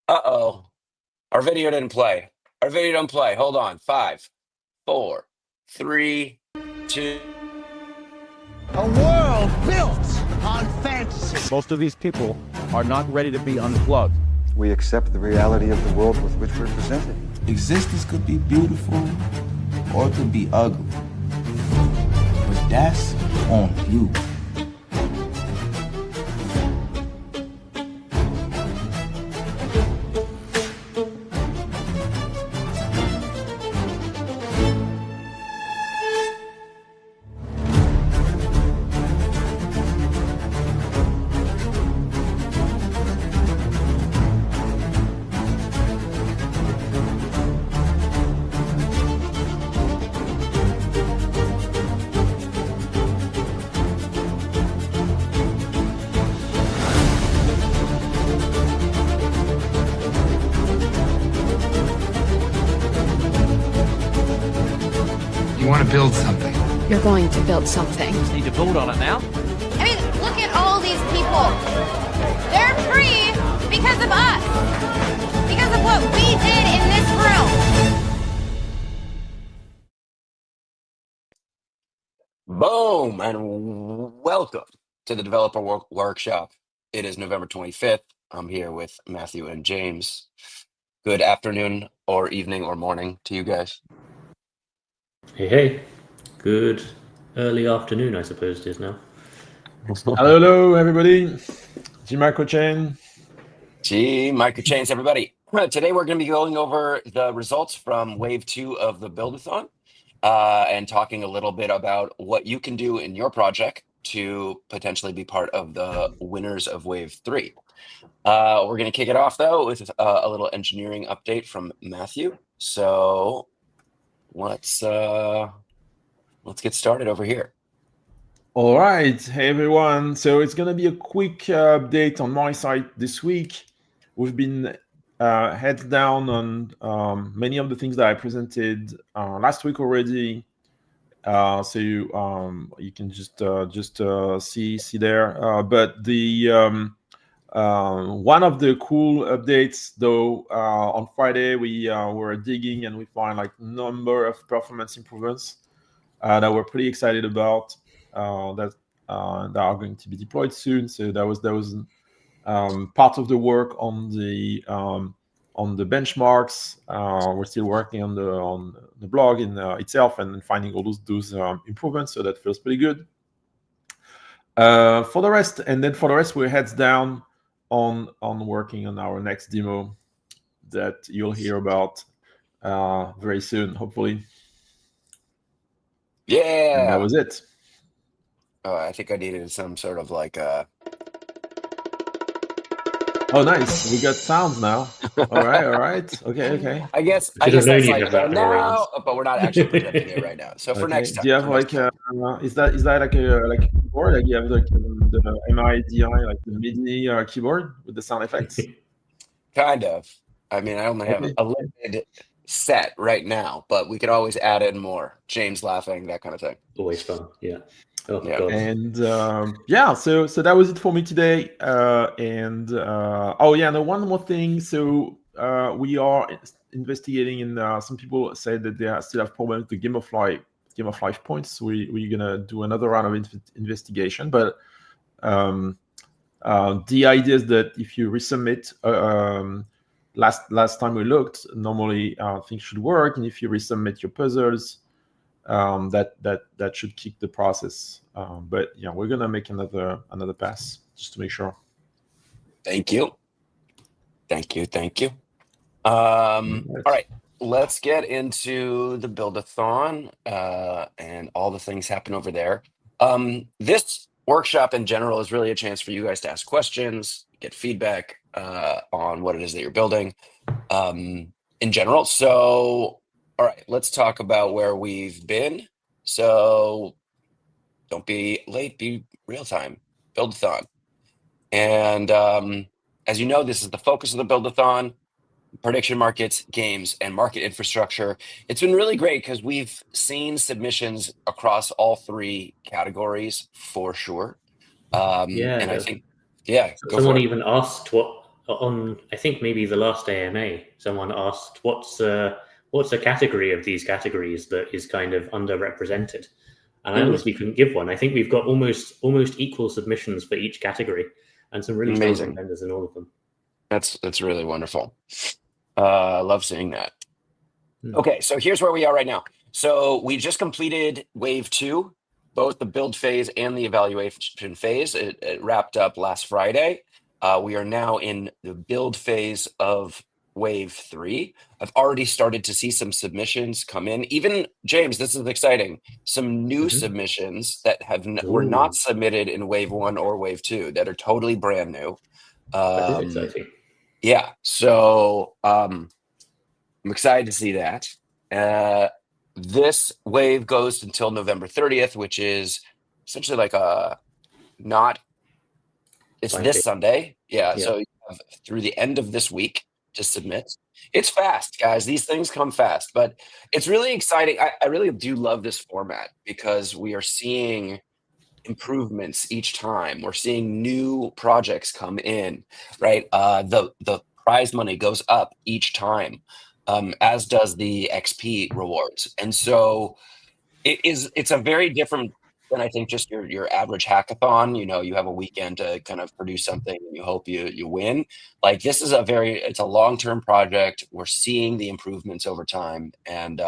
Uh-oh. Our video didn't play. Our video didn't play. Hold on. 5, 4, 3, 2. A world built on fantasy. Most of these people are not ready to be unplugged. We accept the reality of the world with which we're presented. Existence could be beautiful or it could be ugly. But that's on you. You want to build something. You're going to build something. Just need to build on it now. I mean, look at all these people. They're free because of us. Because of what we did in this room. Boom, and welcome to the Developer Workshop. It is November 25th. I'm here with Matthew and James. Good afternoon or evening or morning to you guys. Hey. Good early afternoon, I suppose it is now. Hello, everybody. G Microchain. Microchains, everybody. Today we're going to be going over the results from Wave 2 of the Buildathon and talking a little bit about what you can do in your project to potentially be part of the winners of Wave 3. We're going to kick it off, though, with a little engineering update from Matthew. So let's get started over here. All right. Hey, everyone. So it's going to be a quick update on my side this week. We've been heads down on many of the things that I presented last week already. So you can just see there. But the one of the cool updates, though, on Friday we were digging and we found like a number of performance improvements that we're pretty excited about that are going to be deployed soon. So that was part of the work on the benchmarks. We're still working on the blog in itself and finding all those improvements. So that feels pretty good. For the rest, we're heads down on working on our next demo that you'll hear about very soon, hopefully. Yeah. And that was it. I think I needed some sort of like Oh, nice. We got sounds now. All right. Okay. I guess Should have known that's you'd like have that now, but we're not actually presenting it right now. So for Okay. next time. Do you have like is that like a keyboard? Like you have like the MIDI, like the MIDI keyboard with the sound effects? Kind of. I mean, I only have a limited set right now, but we could always add in more. James laughing, that kind of thing. Always fun, yeah. Oh, Yeah. God. And so that was it for me today. And one more thing. So we are investigating, and some people said that they still have problems with the Game of Life points. We're gonna do another round of investigation, but the idea is that if you resubmit, last time we looked, normally things should work, and if you resubmit your puzzles, that should kick the process. But yeah, we're gonna make another pass just to make sure. Thank you. All right, let's get into the Buildathon and all the things happen over there. This workshop in general is really a chance for you guys to ask questions, get feedback on what it is that you're building in general. So all right, let's talk about where we've been. So don't be late, be real time. Buildathon. And as you know, this is the focus of the Buildathon: prediction markets, games, and market infrastructure. It's been really great because we've seen submissions across all three categories for sure. And I think, go someone for it. even asked what on I think maybe the last AMA, someone asked what's a category of these categories that is kind of underrepresented, and I honestly couldn't give one. I think we've got almost equal submissions for each category, and some really strong Amazing. contenders in all of them. That's really wonderful. Love seeing that. Okay, so here's where we are right now. So we just completed wave 2, both the build phase and the evaluation phase. It wrapped up last Friday. We are now in the build phase of wave 3. I've already started to see some submissions come in. Even James, this is exciting. Some new submissions that were not submitted in wave 1 or wave 2 that are totally brand new. That is exciting. Yeah, so I'm excited to see that. This wave goes until November 30th, which is essentially like it's this Sunday. Yeah, so you have through the end of this week to submit. It's fast, guys. These things come fast, but it's really exciting. I really do love this format because we are seeing improvements each time. We're seeing new projects come in, right? The prize money goes up each time, as does the XP rewards. And so it's a very different than I think just your average hackathon. You know, you have a weekend to kind of produce something and you hope you win. Like this is it's a long-term project. We're seeing the improvements over time. And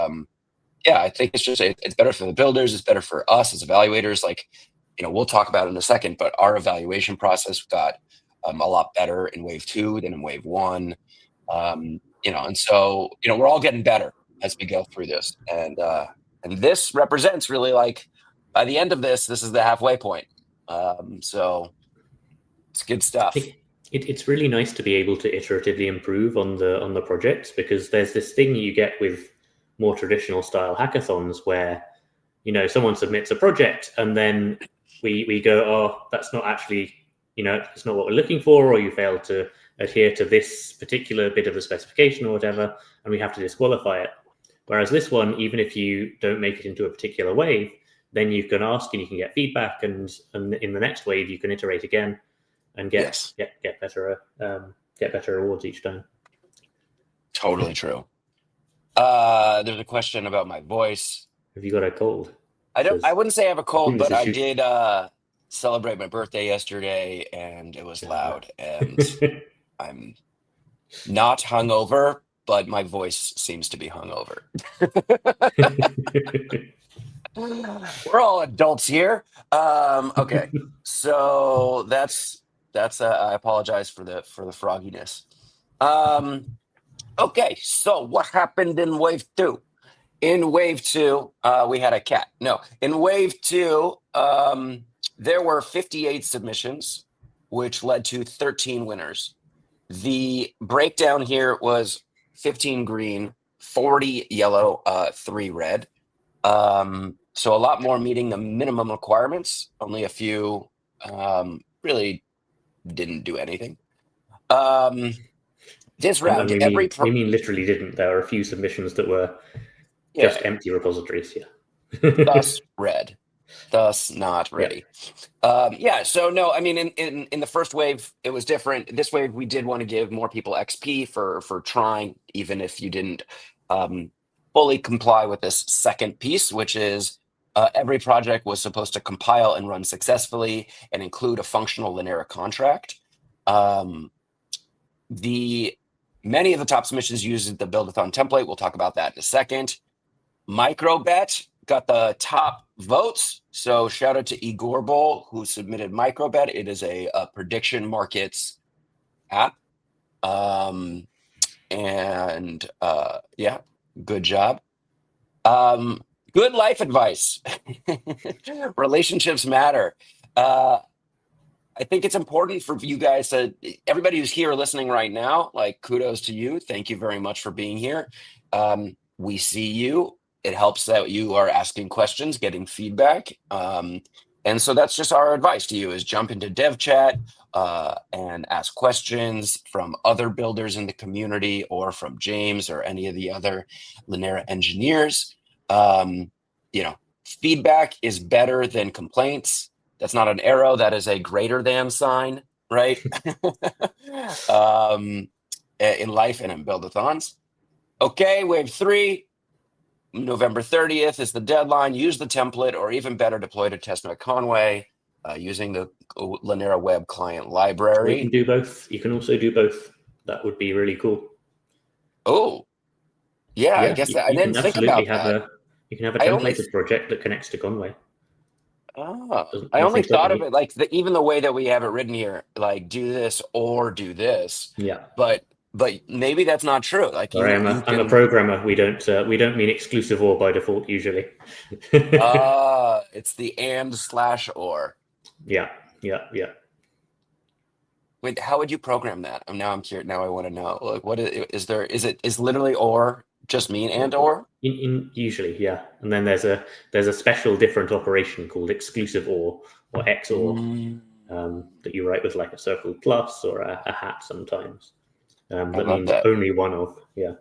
yeah, I think it's better for the builders, it's better for us as evaluators. Like, you know, we'll talk about it in a second, but our evaluation process got a lot better in wave 2 than in wave 1. You know, and so, you know, we're all getting better as we go through this. And this represents really like by the end of this is the halfway point. So it's good stuff. It's really nice to be able to iteratively improve on the projects, because there's this thing you get with more traditional style hackathons where, you know, someone submits a project and then we go, oh, that's not actually, you know, it's not what we're looking for, or you fail to adhere to this particular bit of the specification or whatever, and we have to disqualify it. Whereas this one, even if you don't make it into a particular wave, then you can ask and you can get feedback, and in the next wave you can iterate again and get better awards each time. Totally true. There's a question about my voice. Have you got a cold? I wouldn't say I have a cold, but I did celebrate my birthday yesterday and it was loud, and I'm not hungover, but my voice seems to be hungover. We're all adults here. Okay, so that's I apologize for the frogginess. Okay, so what happened in wave 2? In wave 2, we had a cat. No, in wave 2, there were 58 submissions, which led to 13 winners. The breakdown here was 15 green, 40 yellow, 3 red. So a lot more meeting the minimum requirements. Only a few really didn't do anything. This round, we mean literally didn't. There are a few submissions that were just empty repositories. Yeah, thus red, thus not ready. So no, I mean, in the first wave, it was different. This wave, we did want to give more people XP for trying, even if you didn't fully comply with this second piece, which is every project was supposed to compile and run successfully and include a functional Linera contract. Many of the top submissions used the Buildathon template. We'll talk about that in a second. Microbet got the top votes. So shout out to Igor Bowl, who submitted Microbet. It is a prediction markets app. Yeah, good job. Good life advice. Relationships matter. I think it's important for you guys everybody who's here listening right now, like, kudos to you. Thank you very much for being here. We see you. It helps that you are asking questions, getting feedback. And so that's just our advice to you, is jump into dev chat and ask questions from other builders in the community, or from James or any of the other Linera engineers. Feedback is better than complaints. That's not an arrow. That is a greater than sign. right? In life and in buildathons. Okay, wave 3, November 30th is the deadline. Use the template, or even better, deploy to testnet Conway using the Linera web client library. We can do both. You can also do both. That would be really cool. Oh, yeah, I guess I didn't think about that. You can have a templated project that connects to Conway. Oh, I only thought of it like even the way that we have it written here, like do this or do this. Yeah, but maybe that's not true. Like I'm a programmer. We don't mean exclusive or by default usually. It's the and/or. Yeah. Wait, how would you program that? Now I'm curious. Now I want to know. Like, what is there? Is literally or just mean and or? In usually, yeah. And then there's a special different operation called exclusive or XOR that you write with like a circle plus or a hat sometimes. That means only one of. Yeah.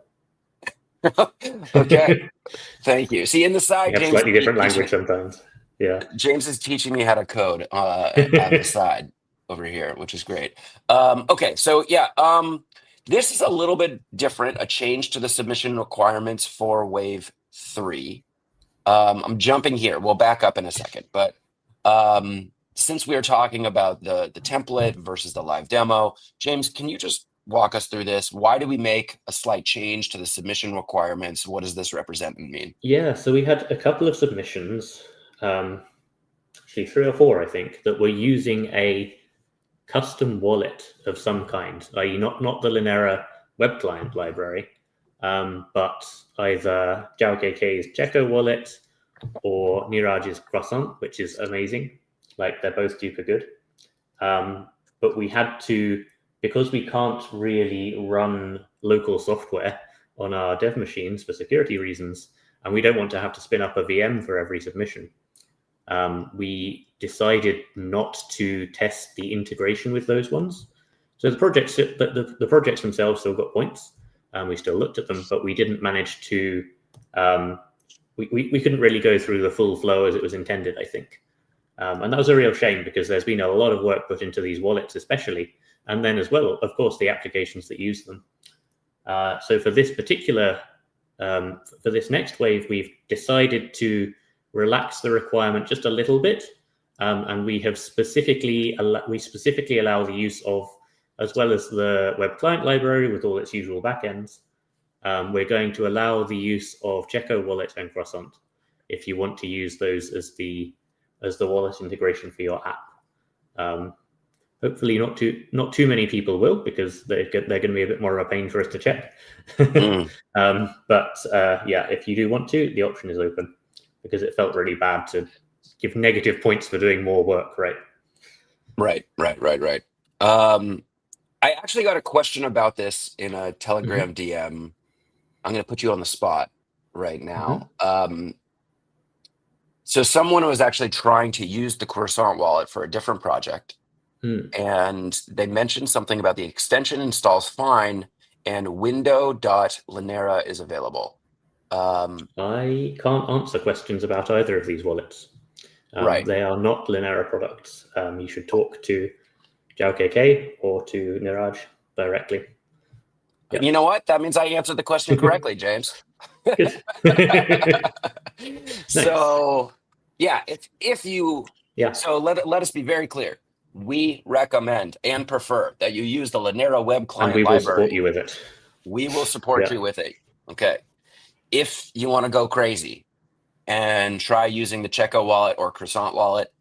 Okay. Thank you. See, in the side, James, slightly different language sometimes. Yeah. James is teaching me how to code on the side over here, which is great. Okay, so yeah, this is a little bit different, a change to the submission requirements for wave 3. I'm jumping here. We'll back up in a second, but since we are talking about the template versus the live demo, James, can you just walk us through this? Why do we make a slight change to the submission requirements? What does this represent and mean? Yeah, so we had a couple of submissions, actually 3 or 4, I think, that were using a custom wallet of some kind, i.e. not the Linera web client library, but either JaoKK's Checo wallet or Niraj's Croissant, which is amazing. Like, they're both super good. But we had to, because we can't really run local software on our dev machines for security reasons, and we don't want to have to spin up a VM for every submission, we decided not to test the integration with those ones. So the projects, the projects themselves still got points, and we still looked at them, but we didn't manage to, we couldn't really go through the full flow as it was intended, I think. And that was a real shame, because there's been a lot of work put into these wallets especially, and then as well, of course, the applications that use them. So for this particular, for this next wave, we've decided to relax the requirement just a little bit, and we have specifically allow the use of, as well as the web client library with all its usual backends, we're going to allow the use of Checo wallet and Croissant if you want to use those as the wallet integration for your app. Hopefully not too many people will, because they're going to be a bit more of a pain for us to check. But yeah, if you do want to, the option is open, because it felt really bad to give negative points for doing more work, right? Right. I actually got a question about this in a Telegram DM. I'm going to put you on the spot right now. So someone was actually trying to use the Croissant wallet for a different project. And they mentioned something about the extension installs fine and window.linera is available. I can't answer questions about either of these wallets. Right. They are not Linera products. You should talk to JaoKK or to Niraj directly. Yep. You know what? That means I answered the question correctly, James. So, yeah, if you, so let us be very clear. We recommend and prefer that you use the Linera web client library. And we will support you with it. We will support you with it. Okay. If you want to go crazy and try using the Checo wallet or Croissant wallet,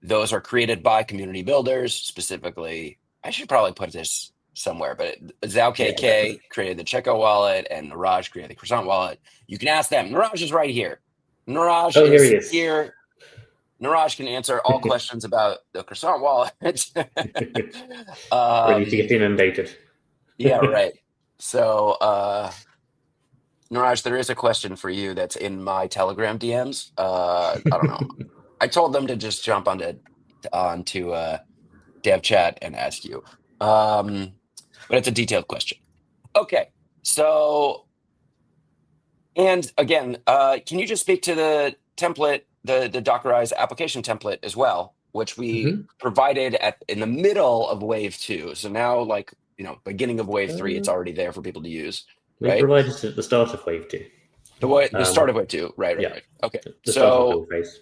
those are created by community builders. Specifically, I should probably put this somewhere, but ZaoKK created the Checo wallet and Niraj created the Croissant wallet. You can ask them. Niraj is right here. Niraj is here. Niraj can answer all questions about the Croissant wallet. Ready to get inundated. Yeah, right. So, Niraj, there is a question for you that's in my Telegram DMs. I don't know. I told them to just jump onto dev chat and ask you. But it's a detailed question. Okay. So, and again, can you just speak to the template, the Dockerized application template as well? which we provided in the middle of wave 2. So now, like, beginning of wave 3, it's already there for people to use. We right? provided it at the start of wave 2. The start of wave 2. Right. Yeah. Okay. The start of build phase.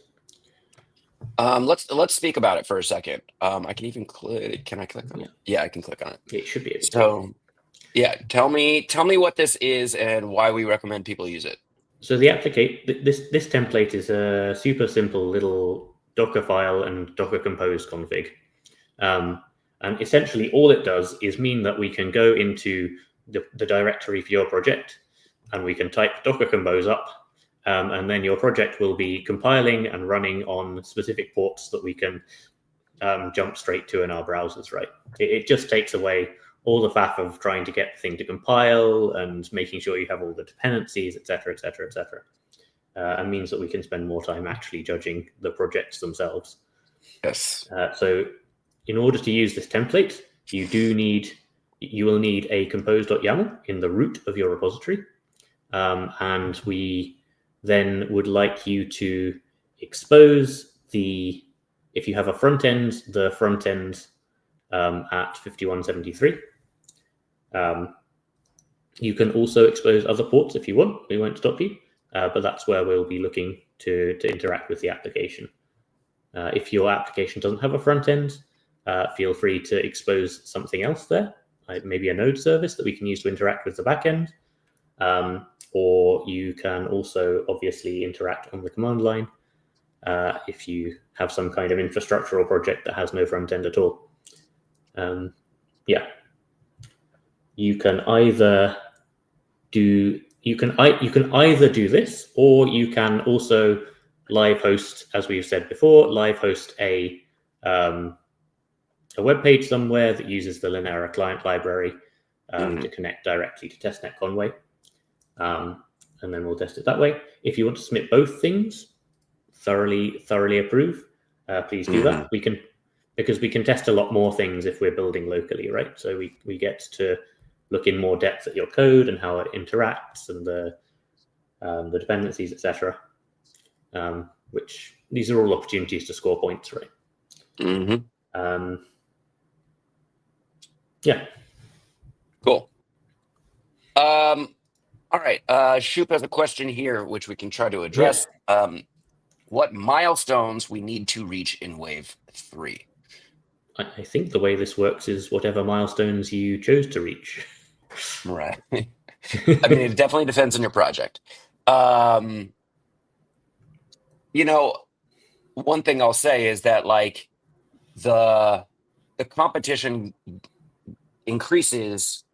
Let's speak about it for a second. I can even click. Can I click on it? Yeah, I can click on it. It should be able to. So, yeah, tell me what this is and why we recommend people use it. So the this template is a super simple little Docker file and Docker Compose config, and essentially all it does is mean that we can go into the directory for your project, and we can type Docker Compose up, and then your project will be compiling and running on specific ports that we can jump straight to in our browsers. Right? It just takes away all the faff of trying to get the thing to compile and making sure you have all the dependencies, etc., etc., etc., and means that we can spend more time actually judging the projects themselves. Yes. So in order to use this template, you will need a compose.yaml in the root of your repository, and we then would like you to expose if you have a front end, the front end at 5173. You can also expose other ports if you want. We won't stop you, but that's where we'll be looking to interact with the application. If your application doesn't have a front end, feel free to expose something else there, like maybe a node service that we can use to interact with the backend. Or you can also obviously interact on the command line if you have some kind of infrastructural project that has no front end at all. You can either do this, or you can also live host, as we've said before, live host a web page somewhere that uses the Linera client library to connect directly to testnet Conway, and then we'll test it that way. If you want to submit both things, thoroughly approve, please do that. Because we can test a lot more things if we're building locally, right? So we get to look in more depth at your code and how it interacts and the dependencies, etc. Which these are all opportunities to score points, right? Yeah. Cool. All right. Shoop has a question here, which we can try to address. Yeah. What milestones we need to reach in wave 3? I think the way this works is whatever milestones you chose to reach. Right. I mean, it definitely depends on your project. One thing I'll say is that, like, the competition increases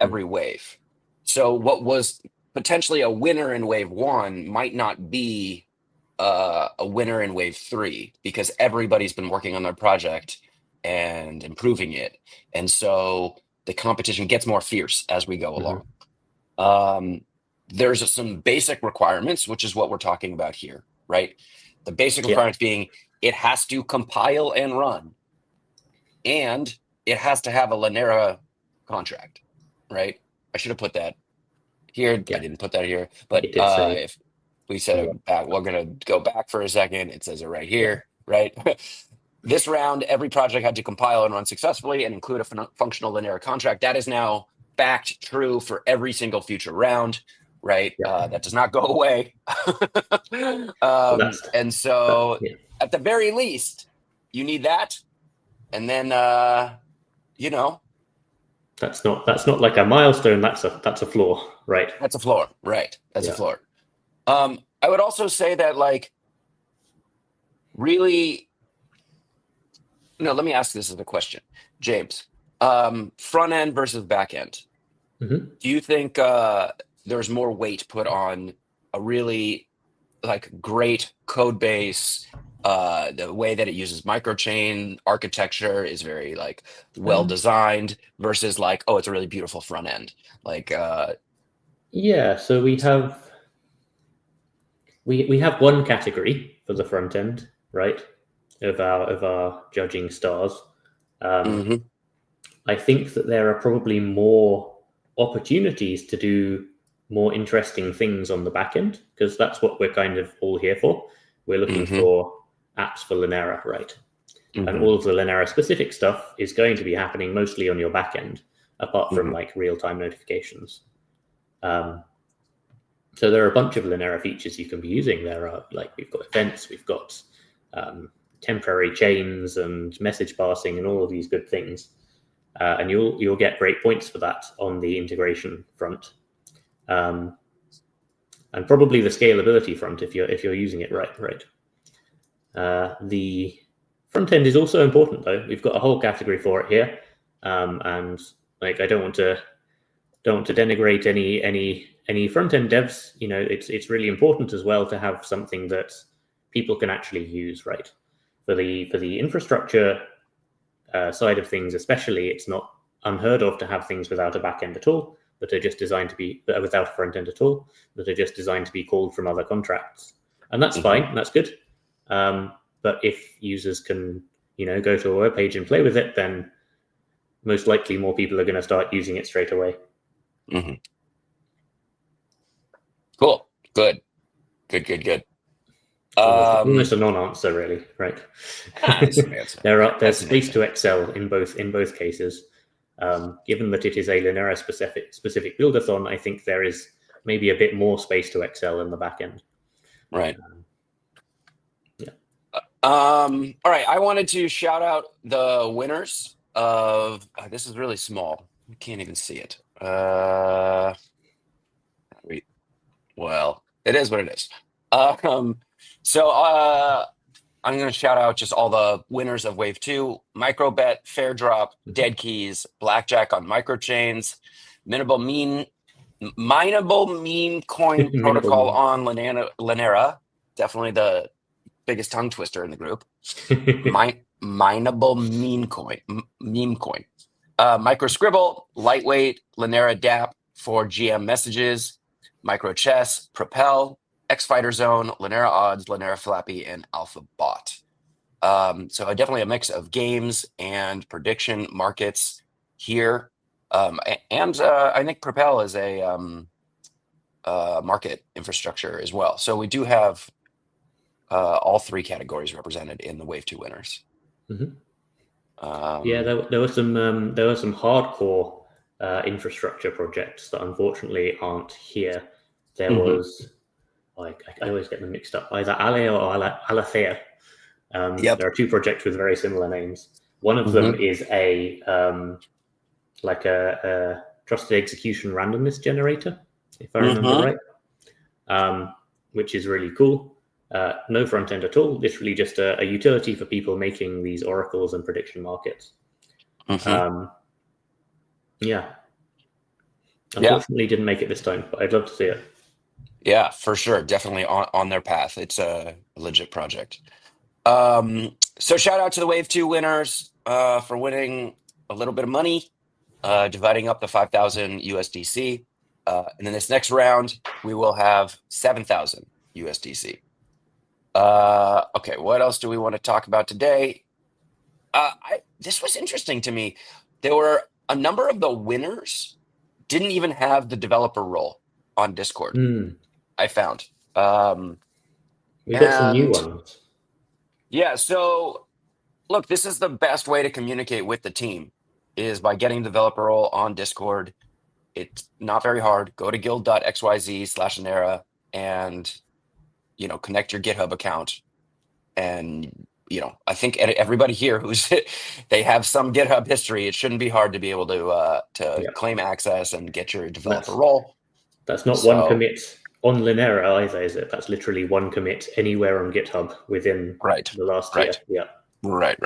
every wave. So what was potentially a winner in wave 1 might not be a winner in wave 3, because everybody's been working on their project and improving it. And so the competition gets more fierce as we go along. There's some basic requirements, which is what we're talking about here, right? The basic requirements being it has to compile and run, and it has to have a Linera contract, right? I should have put that here. I didn't put that here, but if we set it back, we're going to go back for a second. It says it right here, right? This round, every project had to compile and run successfully and include a functional Linera contract. That is now backed true for every single future round, right? That does not go away. And so at the very least, you need that. And then, that's not like a milestone. That's a floor, right? That's a floor, right? That's a floor. I would also say that, like, really, let me ask this as a question, James. Front end versus back end. Do you think there's more weight put on a really, like, great code base? The way that it uses microchain architecture is very, like, well designed versus, like, oh, it's a really beautiful front end. Like, so we have one category for the front end, right? Of our judging stars. I think that there are probably more opportunities to do more interesting things on the back end, because that's what we're kind of all here for. We're looking for apps for Linera, right? and all of the Linera specific stuff is going to be happening mostly on your backend, apart from like real-time notifications. So there are a bunch of Linera features you can be using. There are we've got events, we've got temporary chains and message passing and all of these good things. And you'll get great points for that on the integration front. And probably the scalability front if you're using it right. The front end is also important though. We've got a whole category for it here, and I don't want to denigrate any front end devs. It's really important as well to have something that people can actually use, right? For the infrastructure side of things, especially, it's not unheard of to have things without a back end at all, that are just designed to be without a front end at all, that are just designed to be called from other contracts. And that's fine, that's good. But if users can, go to a web page and play with it, then most likely more people are going to start using it straight away. Cool. Good. Almost a non-answer, really, right? There's space to excel in both cases. Given that it is a Linera specific buildathon, I think there is maybe a bit more space to excel in the back end. Right. All right. I wanted to shout out the winners of this is really small. You can't even see it. Well, it is what it is. So I'm going to shout out just all the winners of Wave 2: Microbet, Fair Drop, Dead Keys, Blackjack on Microchains, Mineable Meme Coin Protocol on Linera. Definitely the biggest tongue twister in the group. Mineable Meme Coin. Microscribble, Lightweight, Linera DApp for GM messages, Microchess, Propel, X-Fighter Zone, Linera Odds, Linera Flappy, and Alpha Bot. So definitely a mix of games and prediction markets here. And I think Propel is a market infrastructure as well. So we do have all three categories represented in the Wave 2 winners. There were some hardcore infrastructure projects that unfortunately aren't here. There was, I always get them mixed up, either Ale or Alethea. There are two projects with very similar names. One of them is a trusted execution randomness generator, if I remember right, which is really cool. No front end at all, literally just a utility for people making these oracles and prediction markets. Unfortunately, didn't make it this time, but I'd love to see it. Yeah, for sure. Definitely on their path. It's a legit project. So shout out to the Wave 2 winners for winning a little bit of money, dividing up the 5,000 USDC. And then this next round, we will have 7,000 USDC. Okay, what else do we want to talk about today? This was interesting to me. There were a number of the winners didn't even have the developer role on Discord. I found. We got some new ones. Yeah, so look, this is the best way to communicate with the team is by getting the developer role on Discord. It's not very hard. Go to guild.xyz/Linera and connect your GitHub account. And I think everybody here they have some GitHub history. It shouldn't be hard to be able to claim access and get your developer role. That's not one commit on Linera either, is it? That's literally one commit anywhere on GitHub within the last year. Yeah. Right.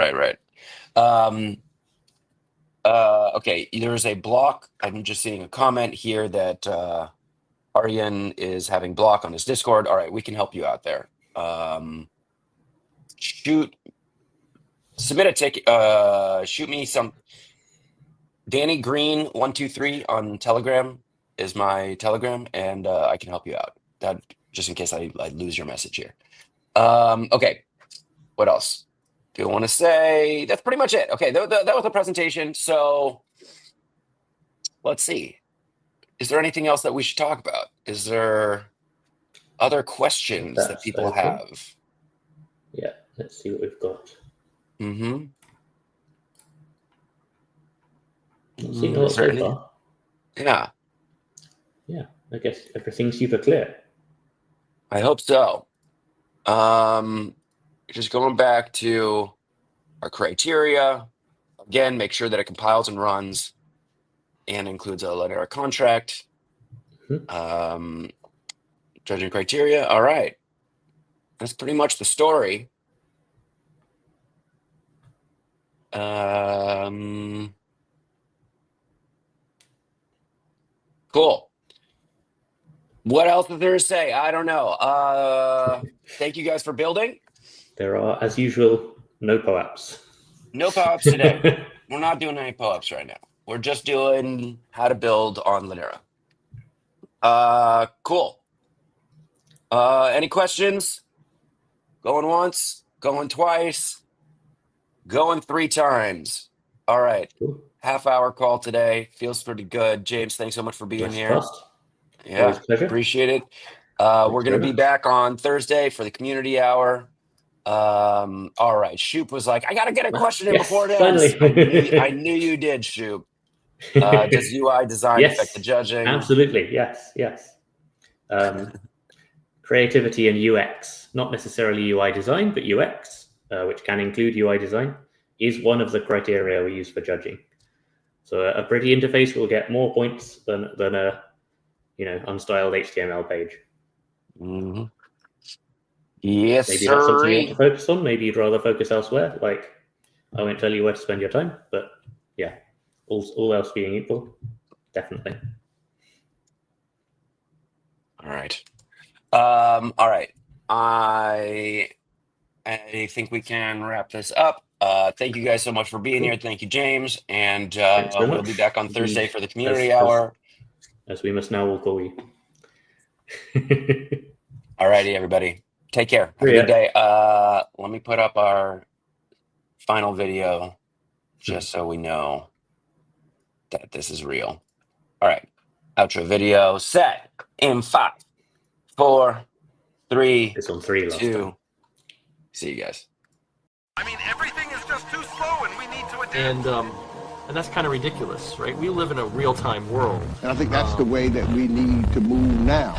Okay, there's a block. I'm just seeing a comment here that Aryan is having block on his Discord. All right, we can help you out there. Submit a ticket. Shoot me some. Danny Green 123 on Telegram is my Telegram, and I can help you out. That just in case I lose your message here. Okay, what else do you want to say? That's pretty much it. Okay, that was the presentation. So let's see. Is there anything else that we should talk about? Is there other questions that people have? Yeah, let's see what we've got. Mm-hmm. Seeing a lot so far. Yeah. Yeah, I guess everything's super clear. I hope so. Just going back to our criteria, again, make sure that it compiles and runs and includes a Linera contract. Judging criteria. All right. That's pretty much the story. Cool. What else is there to say? I don't know. Thank you guys for building. There are, as usual, no POAPs. No POAPs today. We're not doing any POAPs right now. We're just doing how to build on Linera. Cool. Any questions? Going once, going twice, going 3 times. All right. Cool. Half-hour call today. Feels pretty good. James, thanks so much for being Nice here. fast. Yeah, Always a pleasure. appreciate it. We're going to be back on Thursday for the community hour. All right. Shoop was like, I got to get a question in Yes, before it finally. ends. I knew you did, Shoop. Does UI design Yes, affect the judging? Absolutely. Yes. Creativity and UX, not necessarily UI design, but UX, which can include UI design, is one of the criteria we use for judging. So a pretty interface will get more points than a unstyled HTML page. Mm-hmm. Yes, maybe that's something you want to focus on. Maybe you'd rather focus elsewhere. Like, I won't tell you where to spend your time, but yeah, all else being equal, definitely. All right. All right. I think we can wrap this up. Thank you guys so much for being here. Thank you, James. And we'll be back on Thursday for the community hour. As we must now all call you. All righty, everybody. Take care. Have a good day. Let me put up our final video just so we know that this is real. All right. Outro video set in 5, 4, 3, it's on 3 last 2. time. See you guys. I mean, everything is just too slow, and we need to adapt. And that's kind of ridiculous, right? We live in a real-time world. And I think that's the way that we need to move now.